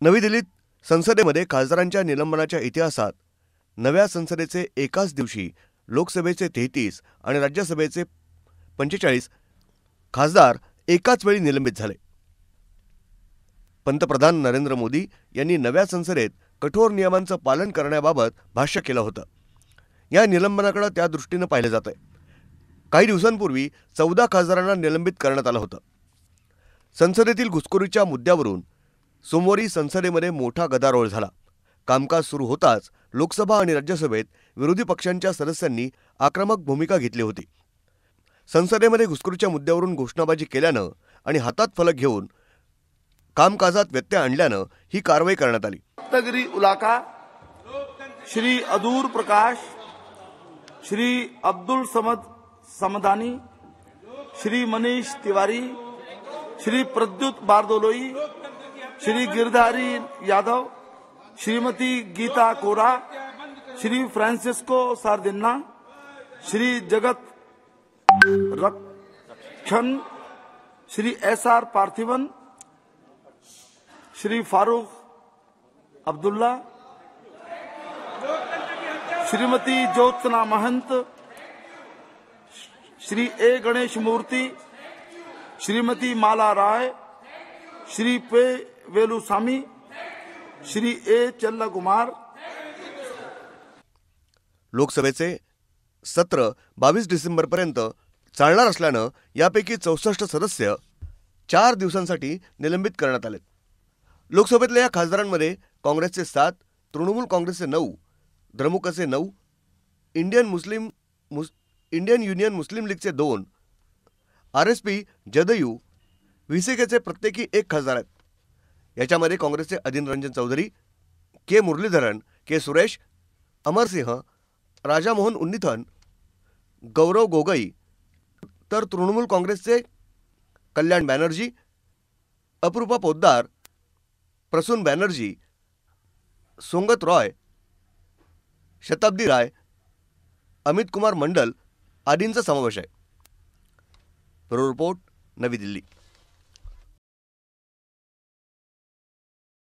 नवी दिल्लीत संसदेमध्ये खासदारांच्या निलंबनाच्या इतिहासात नव्या संसदेचे एकाच दिवशी लोकसभेचे 33 आणि राज्यसभेचे 45 खासदार एकाच वेळी निलंबित झाले। पंतप्रधान नरेंद्र मोदी यांनी नव्या संसदेत कठोर नियमांचं पालन करण्याबाबत भाष्य केलं होतं। या निलंबनाकडे त्या दृष्टीने पाहिले जात आहे। काही दिवसांपूर्वी 14 खासदारांना निलंबित करण्यात आलं होतं। संसदेतील घुसखोरीच्या मुद्द्यावरून सोमवारी संसदेमध्ये मोठा गदारोळ झाला। कामकाज सुरू होताच लोकसभा आणि राज्यसभेत विरोधी पक्षांच्या सदस्यांनी आक्रमक भूमिका घेतली होती। संसदेमध्ये घुसखोरीच्या मुद्द्यावरून घोषणाबाजी केल्यानं आणि हातात फलक घेऊन कामकाजात व्यत्यय आणल्यानं ही कारवाई करण्यात आली। सप्तगिरी उलाका श्री अदूर प्रकाश, श्री अब्दुल समद समदानी, श्री मनीष तिवारी, श्री प्रद्युत बारदोलोई, श्री गिरधारी यादव, श्रीमती गीता कोरा, श्री फ्रांसिस्को सार्दिन्ना, श्री जगत रक्षण, श्री SR पार्थिवन, श्री फारूक अब्दुल्ला, श्रीमती ज्योत्सना महंत, श्री A गणेश मूर्ति, श्रीमती माला राय, श्री P वेलुसामी, श्री A चल्ला कुमार। लोकसभेचे सत्र 22 डिसेंबरपर्यंत चालणार असल्यानं यापैकी 64 सदस्य 4 दिवसांसाठी निलंबित करण्यात आले। लोकसभेतल्या या खासदारांमध्ये काँग्रेसचे 7, तृणमूल काँग्रेसचे 9, द्रमुकचे 9, इंडियन युनियन मुस्लिम लीगचे 2, RSP, जदयू, VCKचे प्रत्येकी 1 खासदार आहेत। याच्यामध्ये काँग्रेसचे अधीर रंजन चौधरी, K मुरलीधरन, K सुरेश, अमर सिंह, राजा मोहन उन्नीथन, गौरव गोगोई, तर तृणमूल काँग्रेसचे कल्याण बॅनर्जी, अपूर्वा पोद्दार, प्रसून बॅनर्जी, सोंगत रॉय, शताब्दी राय, अमित कुमार मंडल आदींचा समावेश आहे। ब्युरो रिपोर्ट, नवी दिल्ली।